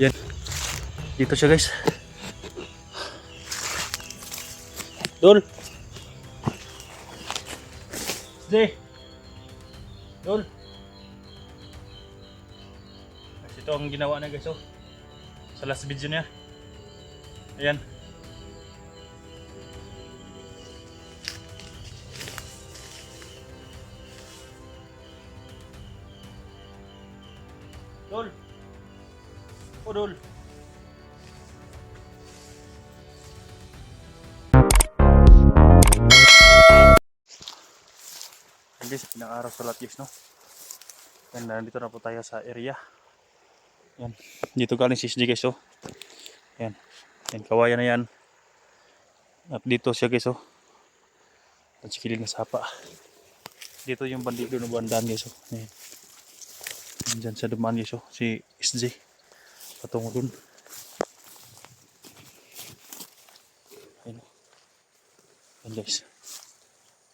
Yan. Dito siya guys. Dol. Sige. Dol. Kasi ito ang ginawa na guys oh. Sa last video niya. Ayan. Dol. Oh Dol. Ayan guys, pinang-araw sa lahat guys no. And nandito na po tayo sa area. Yan. Dito galing si SG guys oh. Yan. Yan, kawayan na yan. At dito siya guys oh. At sikilid na sapa. Dito yung bandido na bandaan guys oh. Yan. Diyan sa dumaan guys oh. Si SG. Patungo dun. Ayan oh. Yan guys.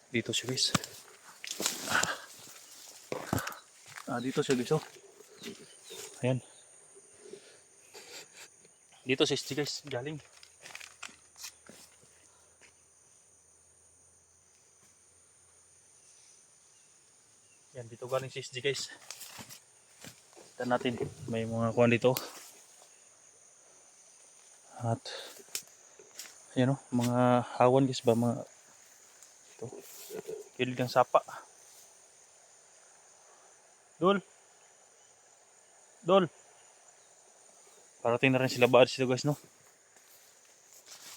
Dito siya guys. Dito siya guys oh. Ayan. Dito si SG guys galing. Yan, dito galing si SG guys. Kita natin, may mga kuwan dito. At ayan o, mga hawan guys ba, mga ito, kilid ng sapa. Dol. Dol. Parating na rin sila baad sila guys no.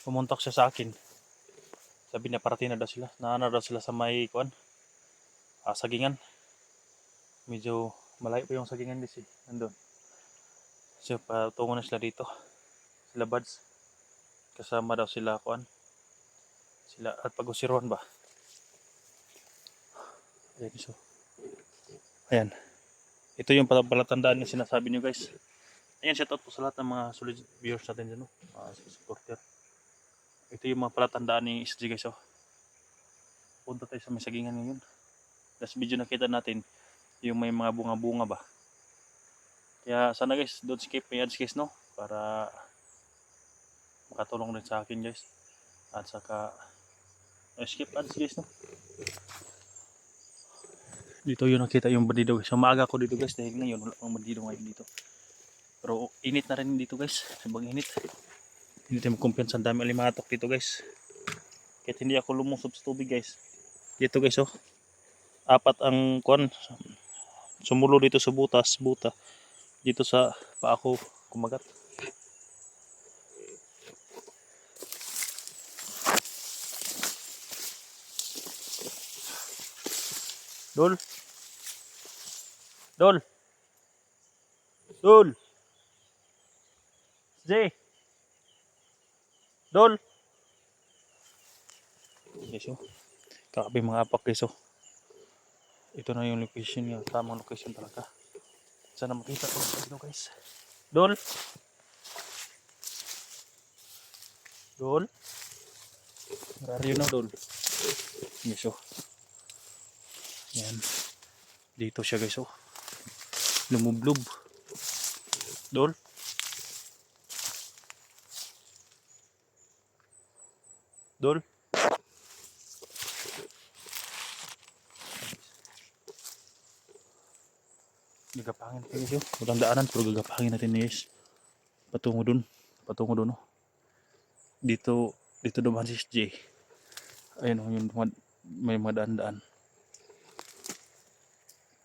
Pumuntak siya sa akin. Sabi niya parating na daw sila. Naana daw sila sa may kuwan. Sagingan. Medyo malayo pa yung sagingan guys eh. Nandun. So patungo na sila dito. Sila buds. Kasama daw sila kuwan. Sila at pag-usiron ba. Ayan so. Ayan. Ito yung palatandaan na sinasabi niyo guys. Ayan, shoutout po sa lahat ng mga solid viewers natin dyan, no? Supporter. Ito yung mga palatandaan ni SG guys, oh. Punta tayo sa may sagingan ngayon. Last video nakita natin yung may mga bunga-bunga ba. Kaya sana guys, don't skip my ads guys, no? Para makatulong rin sa akin guys. At saka skip ads guys, no? Dito yung nakita yung bandido guys. So maaga ko dito guys dahil ngayon wala pang bandido ngayon dito. Pero init na rin dito guys. Sabang init. Hindi tayo magkumpiyansa. Ang dami alimatok dito guys. Kahit hindi ako lumusob sa tubig guys. Dito guys oh. 4 ang kuwan. Sumulo dito sa buta. Dito sa paa ko kumagat. Dol. Dol. Dol. Jay. Dol. Guys oh. Kakabi mga apak guys oh. Ito na yung location niya. Tamang location talaga. Sana makita ko dito guys. Dol. Dol. Where are you now Dol? Yes oh. Yan. Dito siya guys oh. Lumublob. Dol. Dol. Gagapangin natin guys oh. Walang daanan pero gagapangin natin guys. Patungo dun oh. Dito dumaan si SJ. Ayun oh, yung may mga daan-daan.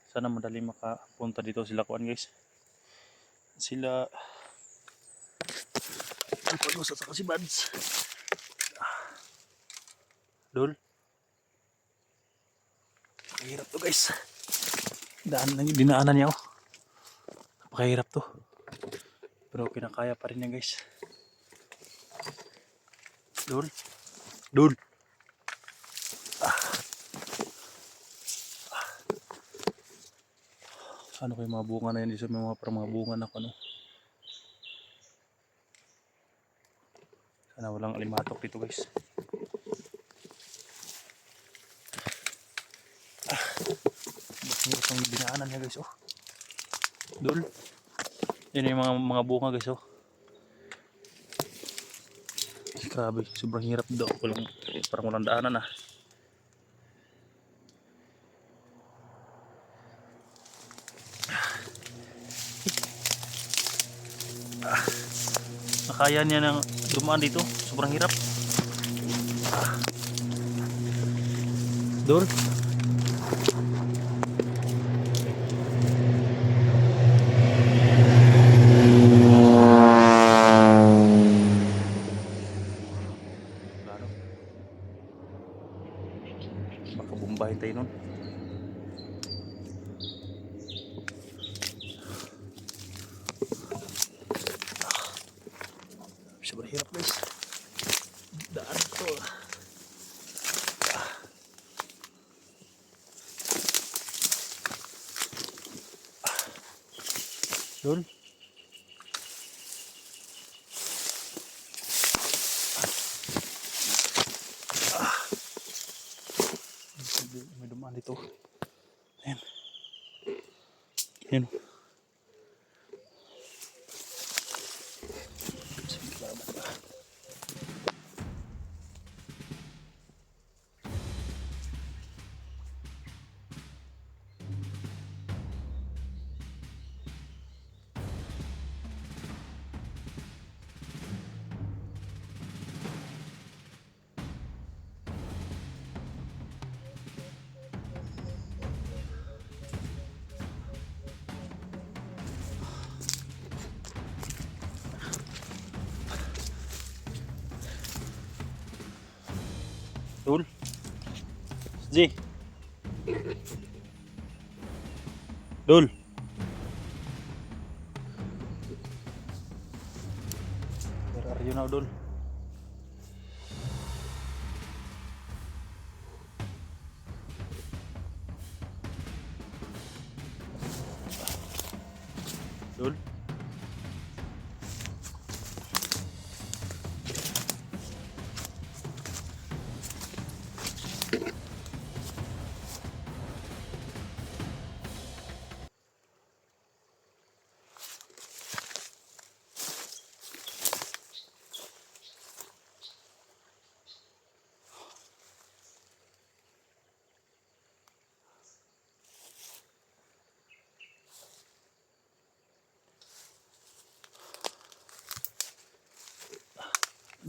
Sana madali makapunta dito sila kuan guys. Sila pag-usap sa si Bads. Dol. Mahirap to guys. Dinaanan niya oh. Napakahirap to. Pero kinakaya pa rin niya guys. Dol. Dol. Ano kayo mga bunga na yun? Isa may mga parang mga bunga na ano. Sana walang alimatok dito guys. Bakit itong binaanan niya guys oh. Dol. Yan yung mga bunga guys oh. Grabe, sobrang hirap daw. Parang walang daanan ah. Nakaya niya ng dumaan dito. Sobrang hirap. Dol. Klaro. Baka bumbahin tayo nun. Sobrang hirap guys. Daan to. Dol. May dumaan dito. Ayan. Ayan. Dol. G. Dol. Where are you now, Dol? Dol.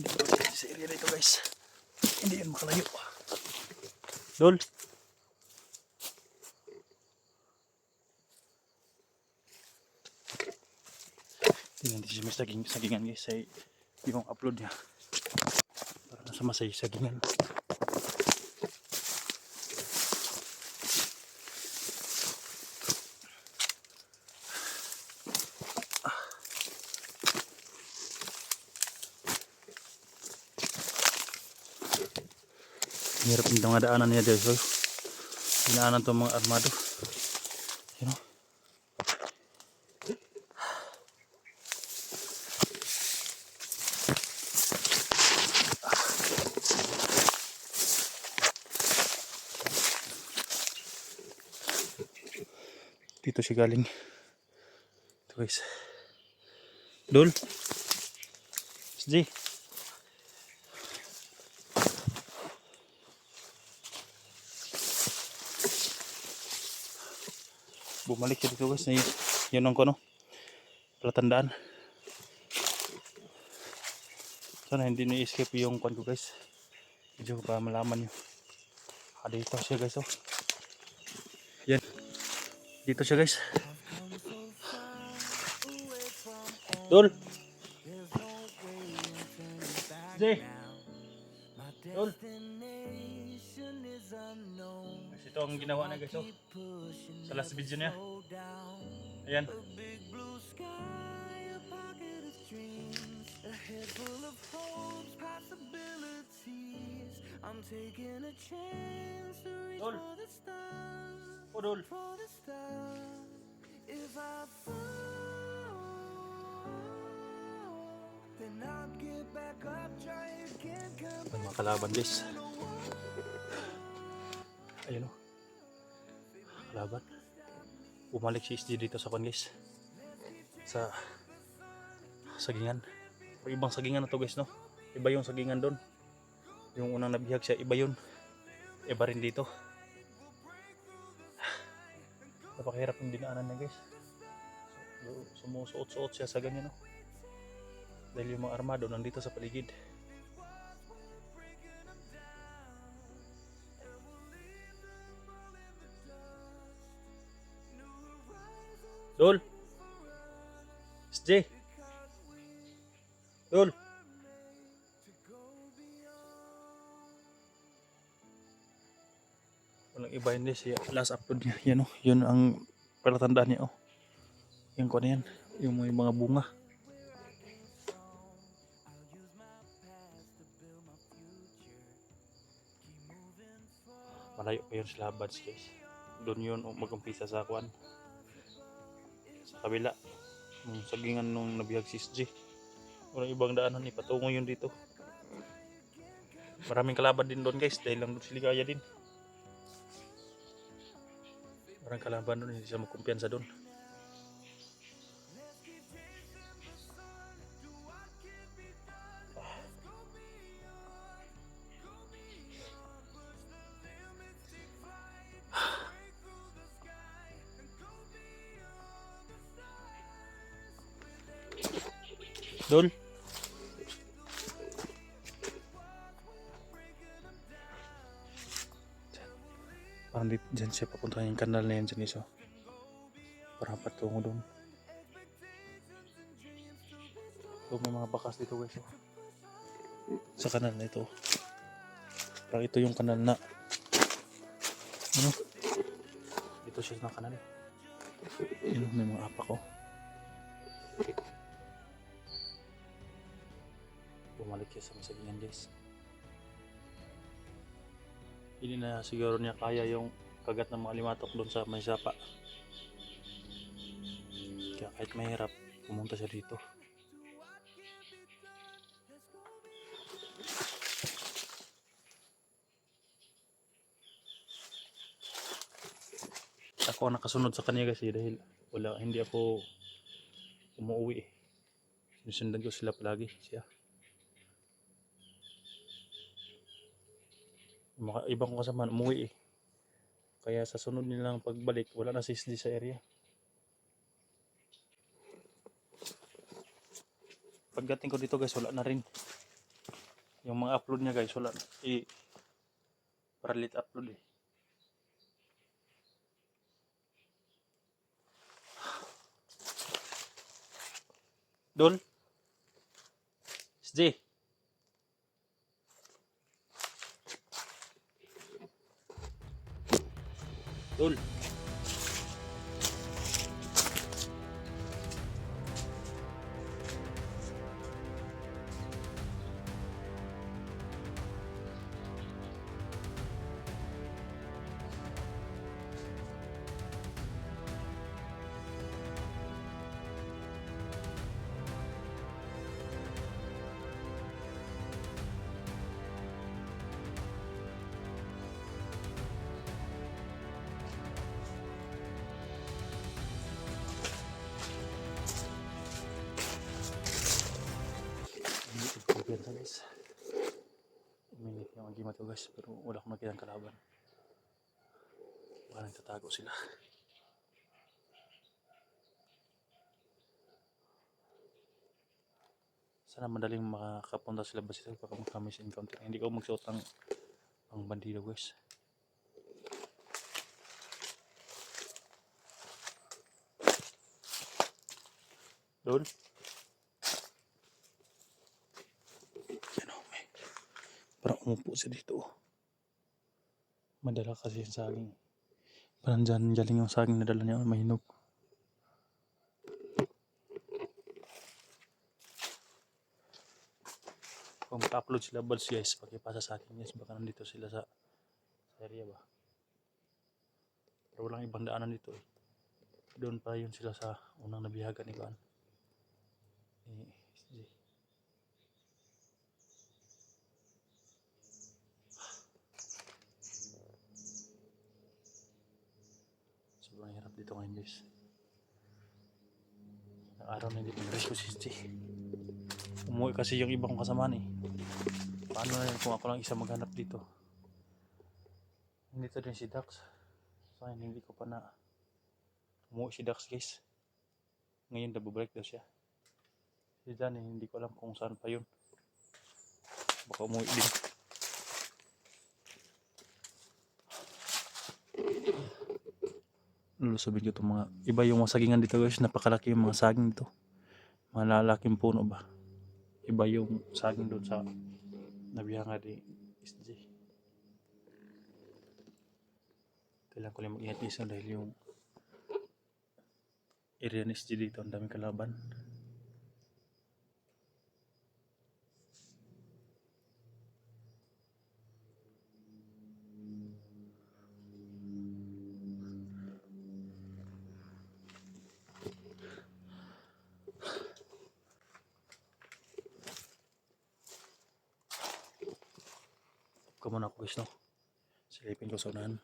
Dito sa area na ito guys. Hindi yan makalayo. Dol. Tingnan din siya may sagingan guys. Ay yung upload niya. Para nasa masay sagingan. Hirap yung mga daanan niya guys. Dinaanan itong mga armado. You know? Dito siya galing. Ito guys. Dol. SG. Bumalik siya dito guys. Yun ang kono. Palatandaan. Sana hindi na-escape yung kwan ko guys. Medyo para malaman nyo. Dito siya guys oh. Yan. Dito siya guys. Dol. Jay. Dol. Ito ang ginawa na guys oh. Sa last video niya. Ayan. Dol. Oh Dol. Mga kalaban guys. Ayun o. Kalaban. Bumalik si SG dito sa pan guys. sa sagingan. Pero ibang sagingan na to guys, no? Iba yung sagingan doon. Yung unang nabihag siya, iba yun. Iba rin dito. Napakahirap yung dinaanan niya guys. Sumusuot-suot siya sa ganyan, no? Dahil yung mga armado nandito sa paligid. Dol! SJ! Dol! Walang iba hindi siya. Last upload niya. Yan, oh. Yun ang palatandaan niya, oh. Yung ko na yan. Yung may mga bunga. Malayo pa yun sila buds guys. Doon yun mag-umpisa sa kwan. Sa kabila. Yung sagingan nung nabihag si SJ. Walang ibang daanan. Ipatungo yun dito. Maraming kalaban din doon guys. Dahil lang doon si Ligaya din. Maraming kalaban doon. Hindi siya magkumpiyansa doon. Dol. Parang dyan siya papunta yung kanal na yan dyan iso. Parang patungo doon. So, may mga bakas dito guys. Oh. Sa kanal na ito. Parang ito yung kanal na ano? Dito siya na kanal. Yun, may mga apak oh. Bumalik siya sa masagingan guys. Hindi na siguro niya kaya yung kagat ng mga limatok doon sa may sapa. Kaya kahit mahirap, pumunta siya dito. Ako ang nakasunod sa kanya kasi dahil hindi ako umuwi eh. Sinusundan ko sila palagi siya. Mga ibang kasama umuwi eh. Kaya sa sunod nilang pagbalik, wala na si SD sa area. Pagdating ko dito guys, wala na rin. Yung mga upload niya guys, wala. Para late upload eh. Dol? SJ? Dol? Kumpiyansa guys. Uminit yung agimat ko guys, pero wala akong nakita ng kalaban. Baka nagtatago sila. Sana madaling makakapunta sila ba sila baka magkamis encounter. Hindi ko magsuot ang bandido guys. Doon? Yan o, may. Parang umupo siya dito. Madala kasi yung saging. Parang dyan galing yung saging na dala niya. Mahinog. Kung maka-upload sila balls guys, pakipasa sa akin guys. Baka nandito sila sa area ba. Pero walang ibang daanan dito eh. Doon pa yun sila sa unang nabihagan ni Kuan. SJ. Sobrang hirap dito ngayon guys. araw na hindi nag-rescue si SJ. Umuwi kasi yung iba kong kasamaan eh. Paano na yun kung ako lang isa maghanap dito? Nandito din si Dax. So ayun, hindi ko pa na umuwi si Dax guys. Ngayon nababalik daw siya. Si Danny, hindi ko alam kung saan pa yun. Baka umuwi din. Lulusubin ko itong mga iba yung mga sagingan dito guys. Napakalaki yung mga saging dito. Malalaking puno ba. Iba yung saging doon sa nabihanga di SJ. Kailangan ko lang mag-ingat isa dahil yung area ni SJ dito ang daming kalaban. Come on ako guys no. Silipin ko sa unahan.